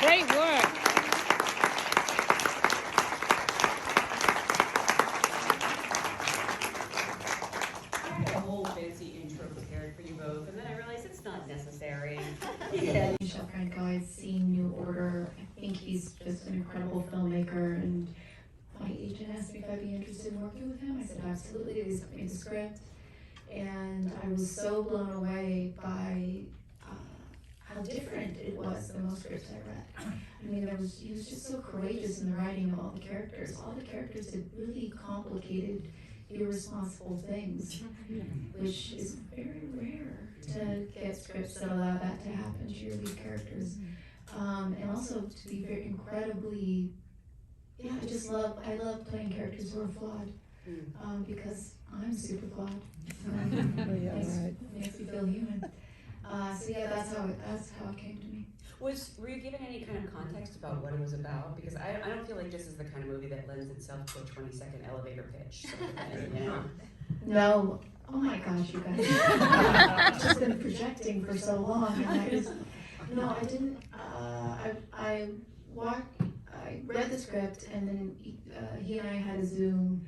Great work. I had a whole fancy intro prepared for you both, and then I realized it's not necessary. Yeah. Michel Franco, I'd seen New Order. I think he's just an incredible filmmaker, and my agent asked me if I'd be interested in working with him. I said absolutely. They sent me the script, and I was so blown away by how different it was than most scripts I read. I mean, he was just so courageous in the writing of all the characters. All the characters did really complicated, irresponsible things, which is very rare to get scripts that allow that to happen to your lead characters. And also to be very incredibly, I love playing characters who are flawed, because I'm super flawed. So makes me feel human. So yeah, that's how it came to me. Were you given any kind of context about what it was about? Because I don't feel like this is the kind of movie that lends itself to a 20-second elevator pitch. You know? No. Oh my gosh, you guys. I've just been projecting for so long, and I didn't. I read the script, and then he and I had a Zoom.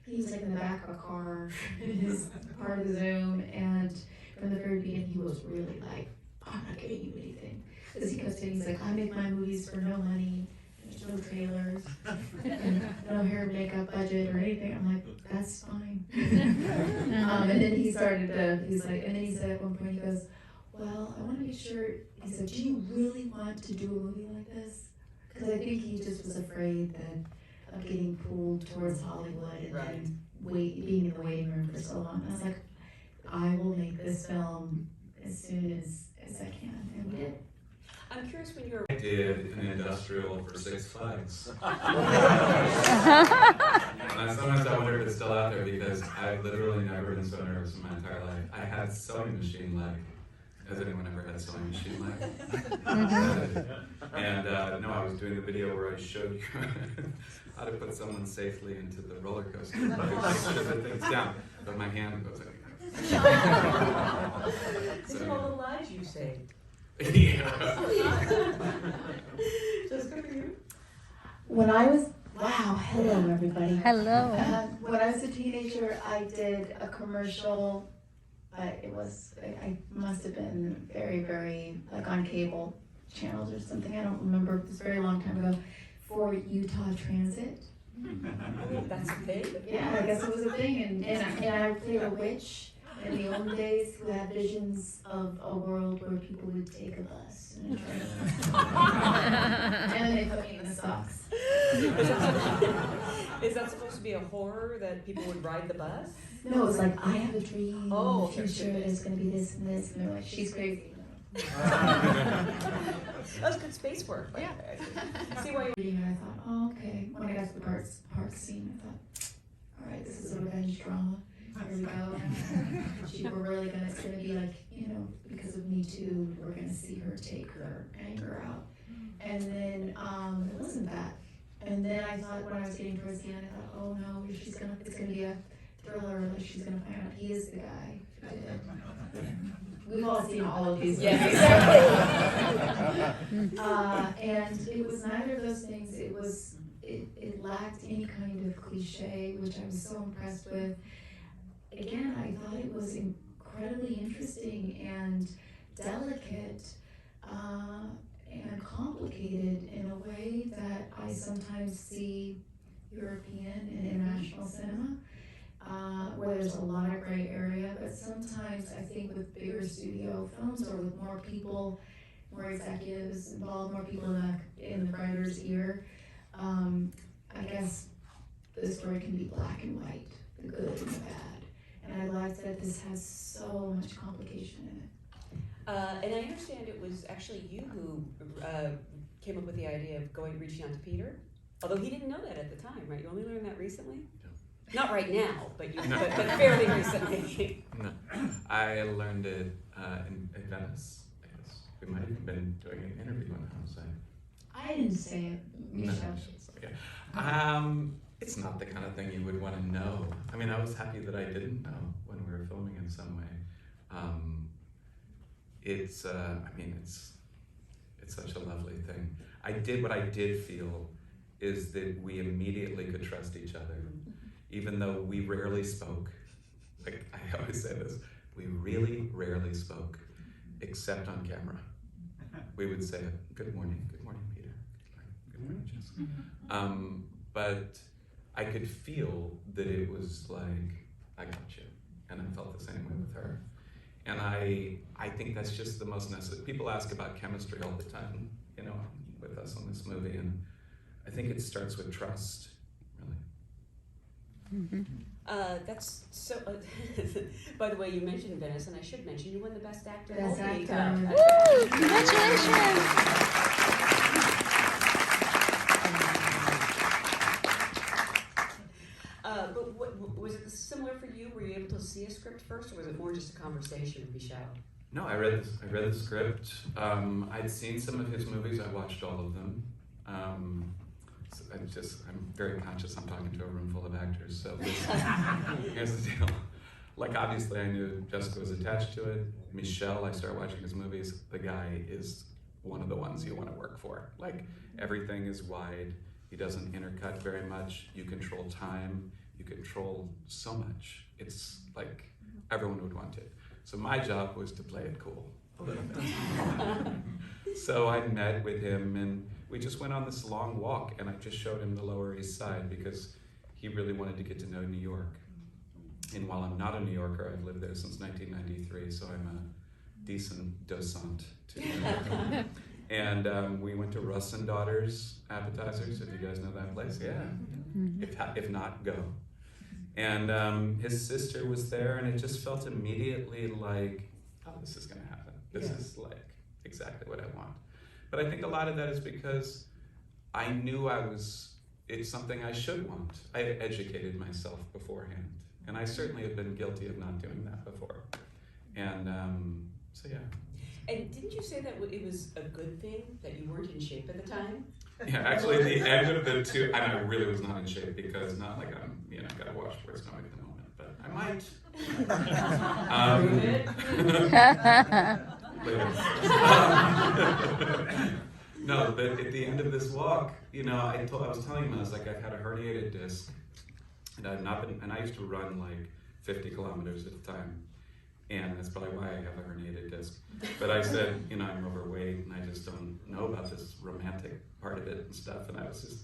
He was like in the back of a car, his part of the Zoom, and from the very beginning, he was really like, I'm not giving you anything. Because he kept saying, he's like, I make my movies for no money, there's no trailers, and no hair and makeup budget or anything. I'm like, that's fine. And then he started and then he said at one point, he goes, well, I want to be sure, he said, do you really want to do a movie like this? Because I think he just was afraid of getting pulled towards Hollywood and then being in the waiting room for so long. And I was like, I will make this film as soon as I can, and we did. I'm curious when you're. I did an industrial for Six Flags. And sometimes I wonder if it's still out there because I've literally never been so nervous in my entire life. I had sewing machine leg. Has anyone ever had sewing machine leg? And no, I was doing the video where I showed you how to put someone safely into the roller coaster. Make sure that thing's down, but my hand goes like. These are all the lies you say. Yeah. Jessica, for you? Hello everybody. Hello. When I was a teenager, I did a commercial, but I must have been very, very, like on cable channels or something, I don't remember, it was a very long time ago, for Utah Transit. Oh, that's a thing? Yeah, I guess it was a thing, and I played a witch in the old days who had visions of a world where people would take a bus and a train. And then they put me in the stocks. Is that supposed to be a horror that people would ride the bus? No, it was like, I have a dream, Oh, in the future there's going to be this and this, and they're like, she's crazy. That was good space work. Yeah. See why you're Reading it, I thought, oh, okay. When I got to the parts scene, I thought, all right, this is a revenge drama. Here we go. It's gonna be like, because of Me Too, we're gonna see her take her anger out. And then, it wasn't that. And then I thought when I was getting towards the end, I thought, oh no, it's gonna be a thriller, like she's gonna find out he is the guy. We've all seen all of these. Yeah, exactly. And it was neither of those things. It lacked any kind of cliche, which I was so impressed with. Again, I thought it was incredibly interesting and delicate and complicated in a way that I sometimes see European and international cinema, where there's a lot of gray area, but sometimes I think with bigger studio films or with more people, more executives involved, more people in the writer's ear, I guess the story can be black and white, the good and the bad. And I like that this has so much complication in it. And I understand it was actually you who came up with the idea of reaching out to Peter, although he didn't know that at the time, right? You only learned that recently? No. Not right now, but fairly recently. No, I learned it in Venice. I guess we might have been doing an interview on the house. I didn't say it, Michelle. It's not the kind of thing you would want to know. I mean, I was happy that I didn't know when we were filming in some way. It's such a lovely thing. What I did feel is that we immediately could trust each other, even though we rarely spoke. Like I always say this, we really rarely spoke, except on camera. We would say, good morning, Peter. Good morning, Jessica. But I could feel that it was like, I got you. And I felt the same way with her. And I think that's just the most necessary. People ask about chemistry all the time, you know, with us on this movie. And I think it starts with trust, really. That's so. By the way, you mentioned Venice, and I should mention you won the Best Actor. Best Woo! Actor. Congratulations! But what was it similar for you? Were you able to see a script first, or was it more just a conversation with Michelle? No, I read the script. I'd seen some of his movies. I watched all of them. So I'm very conscious I'm talking to a room full of actors. So here's the deal. Like, obviously I knew Jessica was attached to it. Michelle, I started watching his movies. The guy is one of the ones you want to work for. Like, everything is wide. He doesn't intercut very much. You control time. You control so much. It's like everyone would want it. So my job was to play it cool a little bit. So I met with him and we just went on this long walk, and I just showed him the Lower East Side because he really wanted to get to know New York. And while I'm not a New Yorker, I've lived there since 1993, so I'm a decent docent to New York. And we went to Russ and Daughters Appetizers, if you guys know that place. Yeah. If not, go. And his sister was there, and it just felt immediately like, oh, this is gonna happen. This is like exactly what I want. But I think a lot of that is because I knew it's something I should want. I had educated myself beforehand. And I certainly have been guilty of not doing that before. And so yeah. And didn't you say that it was a good thing that you weren't in shape at the time? Yeah, actually the end of the two, and I really was not in shape because not like I'm, gotta watch where it's going at the moment, but I might. No, but at the end of this walk, I was telling him, I was like, I've had a herniated disc, and I used to run like 50 kilometers at a time, and that's probably why I have a herniated disc. But I said, I'm overweight, and I just don't know about this romantic part of it and stuff, and I was just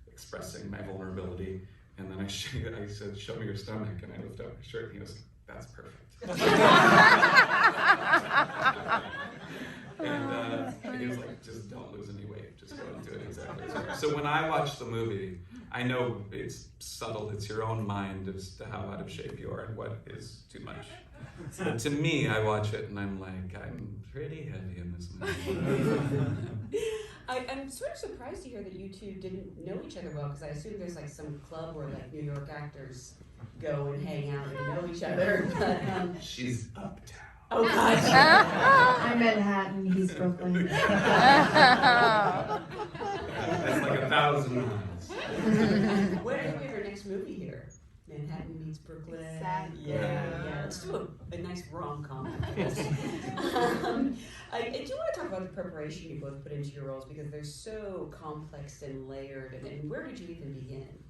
expressing my vulnerability, and then I said, show me your stomach, and I lifted up my shirt, and he was like, that's perfect. And he was like, just don't lose any weight, just go and do it exactly. So when I watch the movie, I know it's subtle, it's your own mind as to how out of shape you are and what is too much. But to me, I watch it and I'm like, I'm pretty heavy in this movie. I'm sort of surprised to hear that you two didn't know each other well, because I assume there's like some club where like New York actors go and hang out and know each other. But, she's uptown. Oh gosh. I'm Manhattan, he's Brooklyn. That's like 1,000 miles. When are we have our next movie here? Manhattan meets Brooklyn. Exactly. Yeah. Let's do a nice rom-com. I guess. I do want to talk about the preparation you both put into your roles, because they're so complex and layered. And where did you even begin?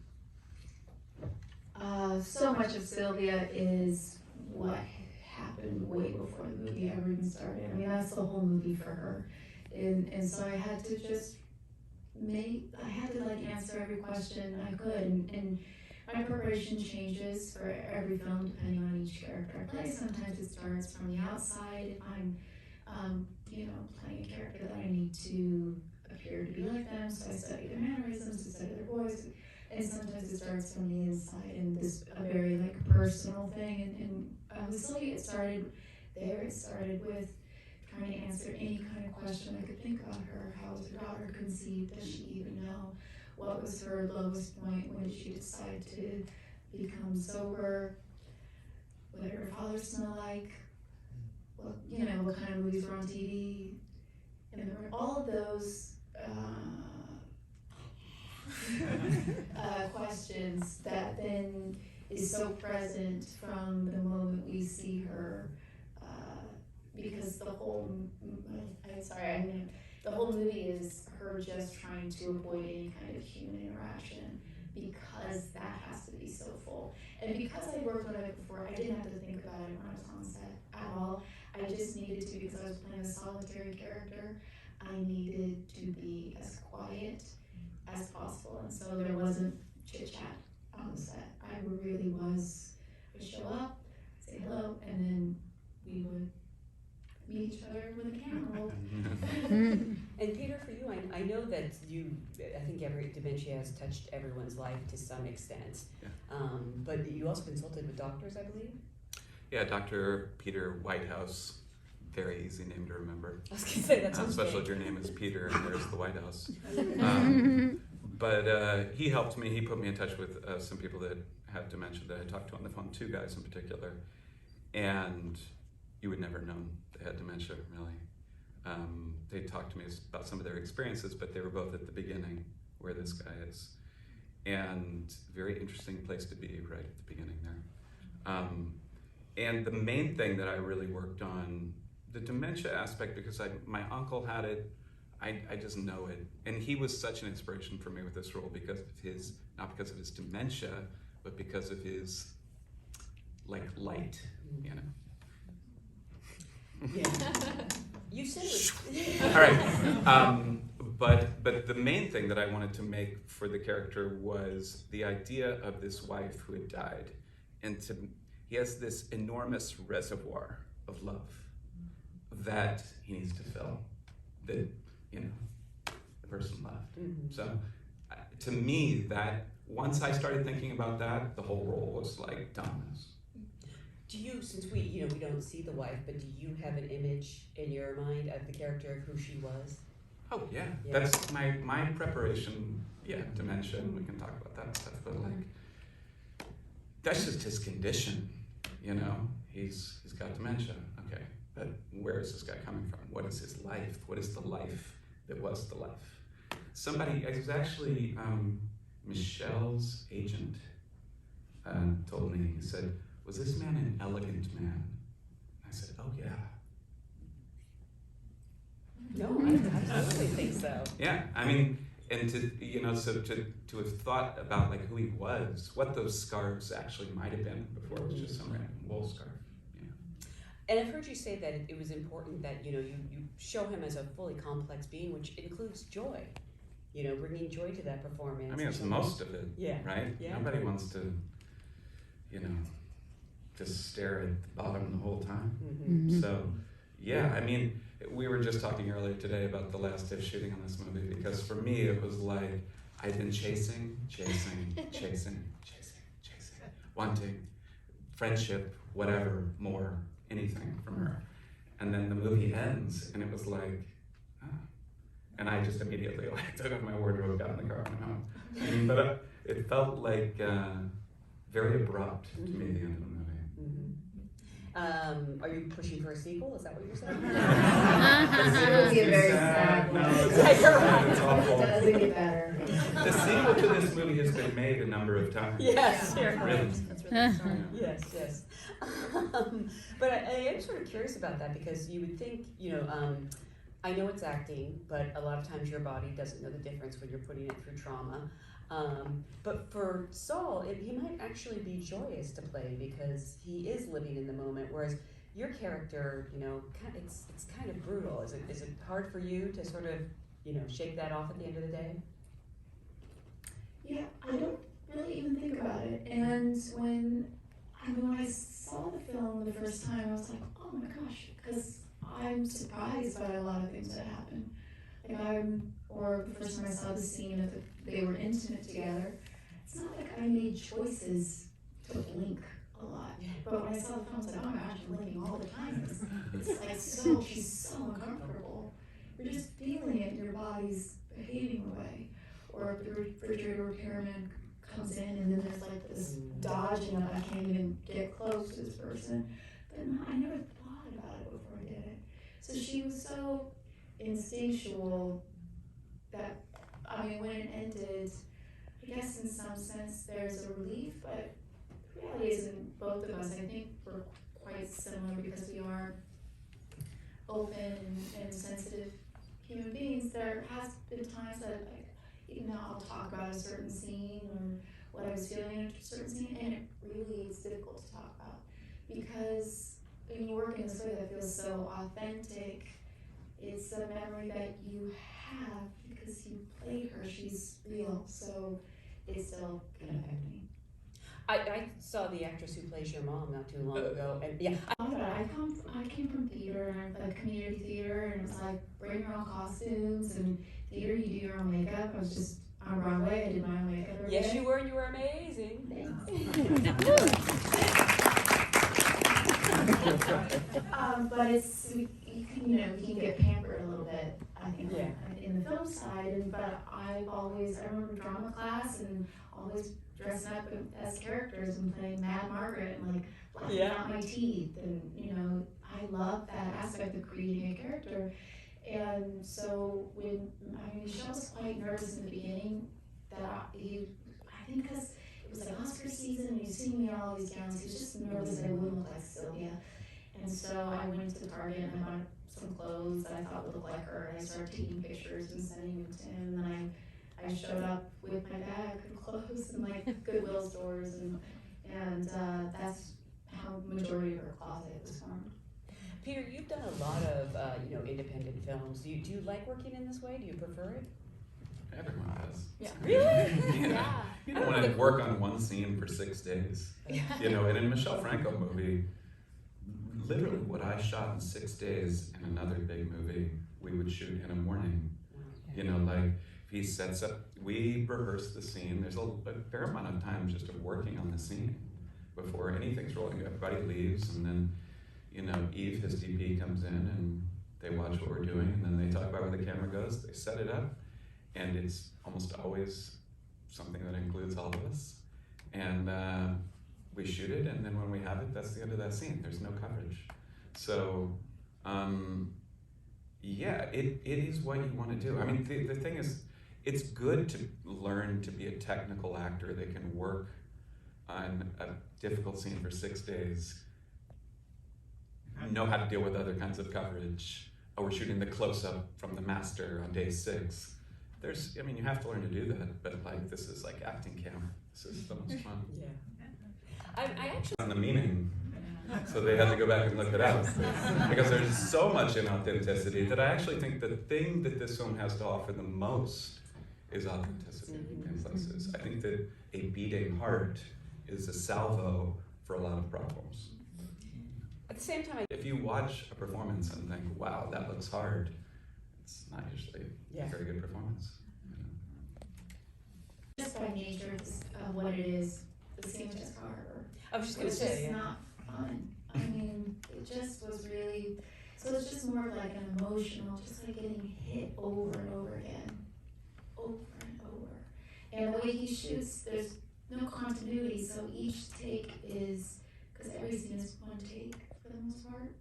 So much of Sylvia is what happened way before the movie ever even started. I mean, that's the whole movie for her. And so I had to just answer every question I could. And my preparation changes for every film depending on each character I play. Sometimes it starts from the outside. If I'm, playing a character that I need to appear to be like them, so I study their mannerisms, I study their voice. And sometimes it starts from the inside, and this a very personal thing. And with Sylvia, it started there. It started with trying to answer any kind of question I could think about her. How was her daughter conceived? Does she even know? What was her lowest point? When did she decide to become sober? What did her father smell like? What kind of movies were on TV? And there were all of those questions that then is so present from the moment we see her, because the whole, the whole movie is her just trying to avoid any kind of human interaction because that has to be so full. And because I worked on it before, I didn't have to think about it when I was on set at all. I just needed to, because I was playing a solitary character, I needed to be as quiet as possible. And so there wasn't chit chat on the set. I really was, I would show up, say hello, and then we would meet each other when the camera rolled. And Peter, for you, I know that I think every dementia has touched everyone's life to some extent. Yeah. But you also consulted with doctors, I believe? Yeah, Dr. Peter Whitehouse, very easy name to remember. I was going to say, that sounds Especially if big. your name is Peter and there's the White House. But he helped me. He put me in touch with some people that have dementia that I talked to on the phone, 2 guys in particular. And you would never have known they had dementia, really. They talked to me about some of their experiences, but they were both at the beginning where this guy is. And very interesting place to be right at the beginning there. And the main thing that I really worked on, the dementia aspect, because my uncle had it, I just know it. And he was such an inspiration for me with this role because of his, not because of his dementia, but because of his, light, you know. Yeah. You said it. All right. But the main thing that I wanted to make for the character was the idea of this wife who had died. And he has this enormous reservoir of love that he needs to fill, that, the person left. Mm-hmm. So to me, that once I started thinking about that, the whole role was like done. Do you, since we don't see the wife, but do you have an image in your mind of the character of who she was? Oh yeah, Yeah. that's my preparation. Yeah, dementia. We can talk about that stuff, but that's just his condition. He's got dementia. Okay, but where is this guy coming from? What is his life? What is the life that was the life? It was actually Michelle's agent told me. He said, "Was this man an elegant man?" I said, "Oh yeah." No, I absolutely think so. Yeah, I mean, and to have thought about who he was, what those scarves actually might have been before it was just some random wool scarf. Yeah. And I've heard you say that it was important that you show him as a fully complex being, which includes joy. Bringing joy to that performance. I mean, it's most of it, Yeah. right? Yeah. Nobody wants to, just stare at the bottom the whole time. Mm-hmm. So, yeah, I mean, we were just talking earlier today about the last day of shooting on this movie, because for me it was like I'd been chasing, wanting friendship, whatever, more, anything from her. And then the movie ends and it was like, and I just immediately took off my wardrobe, got in the car, and went home. But it felt like very abrupt to me, the end of the movie. Are you pushing for a sequel? Is that what you're saying? It would be a very sad one. It's awful. It doesn't get better. The sequel to this movie has been made a number of times. Yes, Yeah. yeah. Really? That's really sorry. Yes. But I am sort of curious about that because you would think, I know it's acting, but a lot of times your body doesn't know the difference when you're putting it through trauma. But for Saul, he might actually be joyous to play because he is living in the moment, whereas your character, it's kind of brutal. Is it hard for you to sort of, shake that off at the end of the day? Yeah, I don't really even think about it. And when I saw the film the first time, I was like, oh my gosh, because I'm surprised by a lot of things that happen. Or the first time I saw the scene of they were intimate together, it's not like I made choices to blink a lot. But when I saw the film, I was like, oh my gosh, I'm blinking all the time. It's she's so uncomfortable. You're just feeling it, your body's behaving away. Or the refrigerator repairman comes in and then there's this dodging of I can't even get close to this person. But no, I never thought about it before I did it. So she was so instinctual that, when it ended, I guess in some sense there's a relief, but the reality is in both of us, I think we're quite similar because we are open and sensitive human beings, there has been times that, like, even though I'll talk about a certain scene or what I was feeling in a certain scene, and it really is difficult to talk about because when you work in this way that feels so authentic, it's a memory that you have because you played her. She's real, so it still can affect me. I saw the actress who plays your mom not too long ago, and yeah. I came from theater, like community theater, and it was like bring your own costumes, and theater you do your own makeup. I was just on Broadway, I did my own makeup every Yes, day. you were, and you were amazing. But it's, you can get pampered a little bit, I think, Yeah. in the film side, but I remember drama class and always dressing up as characters and playing Mad Margaret and like blacking out my teeth, and I love that aspect of creating a character. And so Michelle was quite nervous in the beginning that I think because it was like Oscar season and you see me in all these gowns, he was just nervous that I wouldn't look like Sylvia. And so I went to Target and I bought some clothes that I thought would look like her, and I started taking pictures and sending them to him, and then I showed up with my bag of clothes and like Goodwill stores, and that's how the majority of her closet was formed. Peter, you've done a lot of independent films. Do you like working in this way? Do you prefer it? Everyone does. Yeah. Really? Yeah. You don't want to work on one scene for 6 days. And in a Michelle Franco movie, literally what I shot in 6 days in another big movie, we would shoot in a morning. Like if he sets up, we rehearse the scene. There's a fair amount of time just of working on the scene before anything's rolling. Everybody leaves, and then Eve, his DP, comes in and they watch what we're doing, and then they talk about where the camera goes. They set it up, and it's almost always something that includes all of us. And we shoot it, and then when we have it, that's the end of that scene. There's no coverage. So, it is what you want to do. I mean, the thing is, it's good to learn to be a technical actor that can work on a difficult scene for 6 days, know how to deal with other kinds of coverage. Oh, we're shooting the close-up from the master on day 6. You have to learn to do that, but this is like acting camp. This is the most fun. Yeah. I actually. On the meaning, so they had to go back and look it up because there's so much inauthenticity that I actually think the thing that this film has to offer the most is authenticity in places. I think that a beating heart is a salvo for a lot of problems. At the same time, If you watch a performance and think, wow, that looks hard, it's not usually a very good performance. Just by nature of what it is, the scene just harder. I was just going to It's say, just not fun. I mean, it just was really, so it's just more of like an emotional, just like getting hit over and over again. Over and over. And the way he shoots, there's no continuity, so each take is, because every scene is one take for the most part.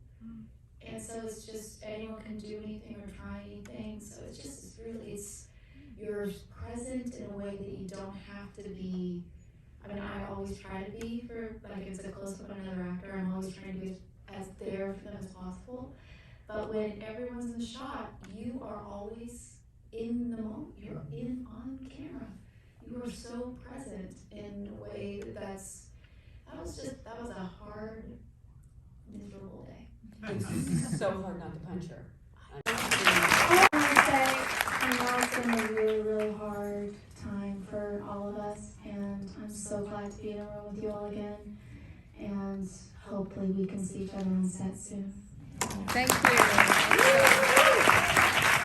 And so it's just, anyone can do anything or try anything, so you're present in a way that you don't have to be. I always try to be for, like, if it's a close-up on another actor, I'm always trying to be as there for them as possible. But when everyone's in the shot, you are always in the moment. You're on camera. You are so present in a way that was a hard, miserable day. it's so hard not to punch her. I know it's been a really, really hard time for all of us, and I'm so glad to be in a room with you all again, and hopefully we can see each other on set soon. Thank you.